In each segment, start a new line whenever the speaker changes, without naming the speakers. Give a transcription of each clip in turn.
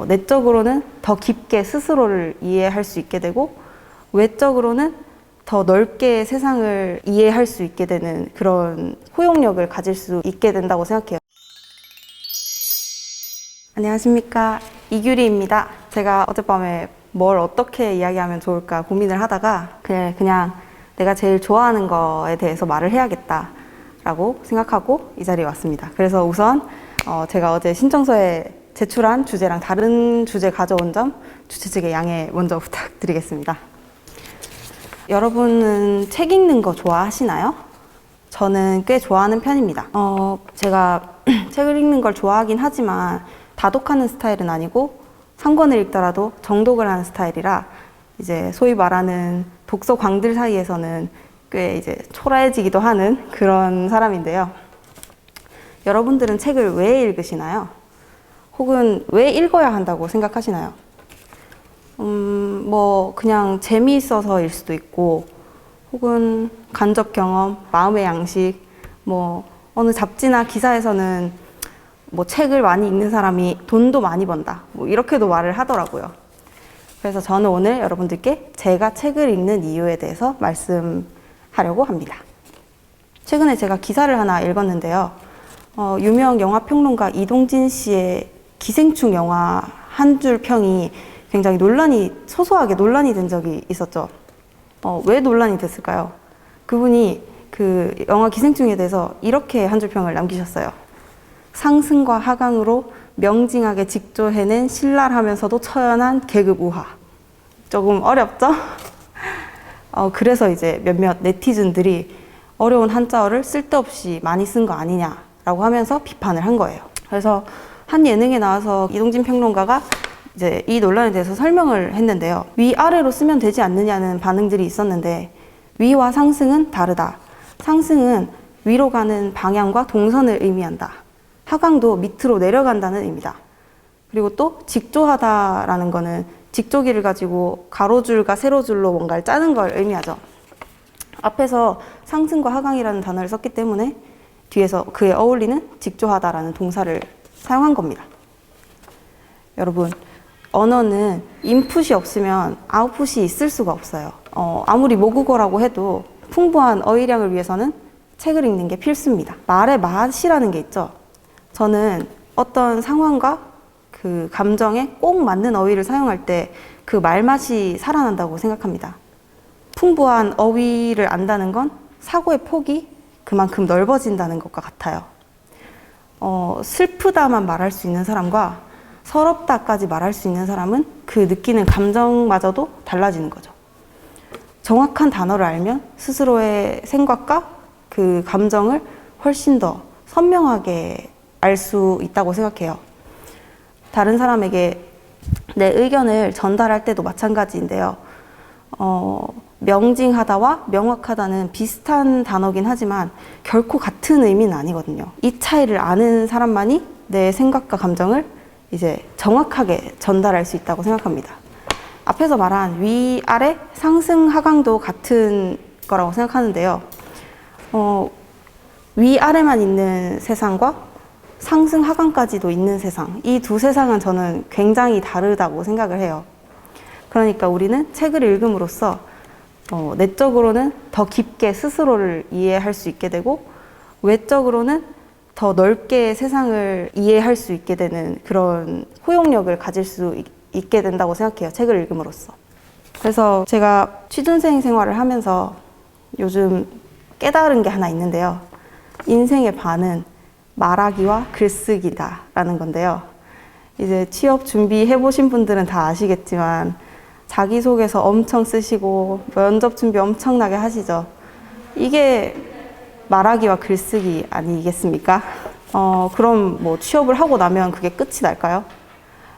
내적으로는 더 깊게 스스로를 이해할 수 있게 되고, 외적으로는 더 넓게 세상을 이해할 수 있게 되는 그런 포용력을 가질 수 있게 된다고 생각해요. 안녕하십니까, 이규리입니다. 제가 어젯밤에 뭘 어떻게 이야기하면 좋을까 고민을 하다가 그냥 내가 제일 좋아하는 거에 대해서 말을 해야겠다라고 생각하고 이 자리에 왔습니다. 그래서 우선 제가 어제 신청서에 제출한 주제랑 다른 주제 가져온 점 주최 측에 양해 먼저 부탁드리겠습니다. 여러분은 책 읽는 거 좋아하시나요? 저는 꽤 좋아하는 편입니다. 제가 책을 읽는 걸 좋아하긴 하지만 다독하는 스타일은 아니고 한 권을 읽더라도 정독을 하는 스타일이라 이제 소위 말하는 독서 광들 사이에서는 꽤 이제 초라해지기도 하는 그런 사람인데요. 여러분들은 책을 왜 읽으시나요? 혹은 왜 읽어야 한다고 생각하시나요? 그냥 재미있어서일 수도 있고, 혹은 간접 경험, 마음의 양식, 어느 잡지나 기사에서는 책을 많이 읽는 사람이 돈도 많이 번다, 이렇게도 말을 하더라고요. 그래서 저는 오늘 여러분들께 제가 책을 읽는 이유에 대해서 말씀하려고 합니다. 최근에 제가 기사를 하나 읽었는데요. 유명 영화평론가 이동진 씨의 기생충 영화 한 줄 평이 굉장히 소소하게 논란이 된 적이 있었죠. 왜 논란이 됐을까요? 그분이 그 영화 기생충에 대해서 이렇게 한 줄 평을 남기셨어요. 상승과 하강으로 명징하게 직조해낸 신랄하면서도 처연한 계급 우화. 조금 어렵죠? 그래서 이제 몇몇 네티즌들이 어려운 한자어를 쓸데없이 많이 쓴 거 아니냐라고 하면서 비판을 한 거예요. 그래서 한 예능에 나와서 이동진 평론가가 이제 이 논란에 대해서 설명을 했는데요. 위아래로 쓰면 되지 않느냐는 반응들이 있었는데, 위와 상승은 다르다. 상승은 위로 가는 방향과 동선을 의미한다. 하강도 밑으로 내려간다는 의미다. 그리고 또 직조하다라는 거는 직조기를 가지고 가로줄과 세로줄로 뭔가를 짜는 걸 의미하죠. 앞에서 상승과 하강이라는 단어를 썼기 때문에 뒤에서 그에 어울리는 직조하다라는 동사를 사용한 겁니다. 여러분, 언어는 인풋이 없으면 아웃풋이 있을 수가 없어요. 아무리 모국어라고 해도 풍부한 어휘량을 위해서는 책을 읽는 게 필수입니다. 말의 맛이라는 게 있죠. 저는 어떤 상황과 그 감정에 꼭 맞는 어휘를 사용할 때 그 말맛이 살아난다고 생각합니다. 풍부한 어휘를 안다는 건 사고의 폭이 그만큼 넓어진다는 것과 같아요. 슬프다만 말할 수 있는 사람과 서럽다까지 말할 수 있는 사람은 그 느끼는 감정마저도 달라지는 거죠. 정확한 단어를 알면 스스로의 생각과 그 감정을 훨씬 더 선명하게 알 수 있다고 생각해요. 다른 사람에게 내 의견을 전달할 때도 마찬가지인데요. 명징하다와 명확하다는 비슷한 단어긴 하지만 결코 같은 의미는 아니거든요. 이 차이를 아는 사람만이 내 생각과 감정을 이제 정확하게 전달할 수 있다고 생각합니다. 앞에서 말한 위아래, 상승, 하강도 같은 거라고 생각하는데요. 위아래만 있는 세상과 상승, 하강까지도 있는 세상, 이 두 세상은 저는 굉장히 다르다고 생각을 해요. 그러니까 우리는 책을 읽음으로써 내적으로는 더 깊게 스스로를 이해할 수 있게 되고, 외적으로는 더 넓게 세상을 이해할 수 있게 되는 그런 포용력을 가질 수 있게 된다고 생각해요. 책을 읽음으로써. 그래서 제가 취준생 생활을 하면서 요즘 깨달은 게 하나 있는데요. 인생의 반은 말하기와 글쓰기다 라는 건데요. 이제 취업 준비해 보신 분들은 다 아시겠지만 자기소개서 엄청 쓰시고 면접 준비 엄청나게 하시죠. 이게 말하기와 글쓰기 아니겠습니까? 그럼 취업을 하고 나면 그게 끝이 날까요?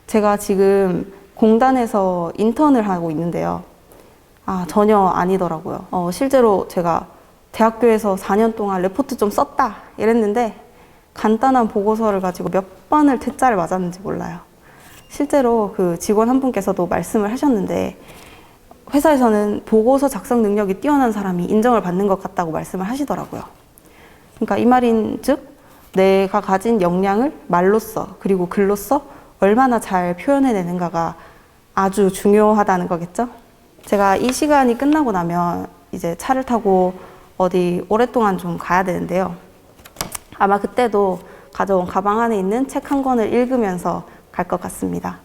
제가 지금 공단에서 인턴을 하고 있는데요. 전혀 아니더라고요. 실제로 제가 대학교에서 4년 동안 레포트 좀 썼다 이랬는데 간단한 보고서를 가지고 몇 번을 퇴짜를 맞았는지 몰라요. 실제로 그 직원 한 분께서도 말씀을 하셨는데, 회사에서는 보고서 작성 능력이 뛰어난 사람이 인정을 받는 것 같다고 말씀을 하시더라고요. 그러니까 이 말인 즉 내가 가진 역량을 말로써 그리고 글로써 얼마나 잘 표현해내는가가 아주 중요하다는 거겠죠? 제가 이 시간이 끝나고 나면 이제 차를 타고 어디 오랫동안 좀 가야 되는데요. 아마 그때도 가져온 가방 안에 있는 책 한 권을 읽으면서 갈 것 같습니다.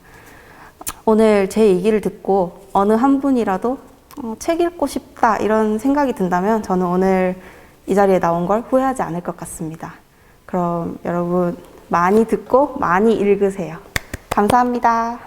오늘 제 얘기를 듣고 어느 한 분이라도 책 읽고 싶다 이런 생각이 든다면 저는 오늘 이 자리에 나온 걸 후회하지 않을 것 같습니다. 그럼 여러분 많이 듣고 많이 읽으세요. 감사합니다.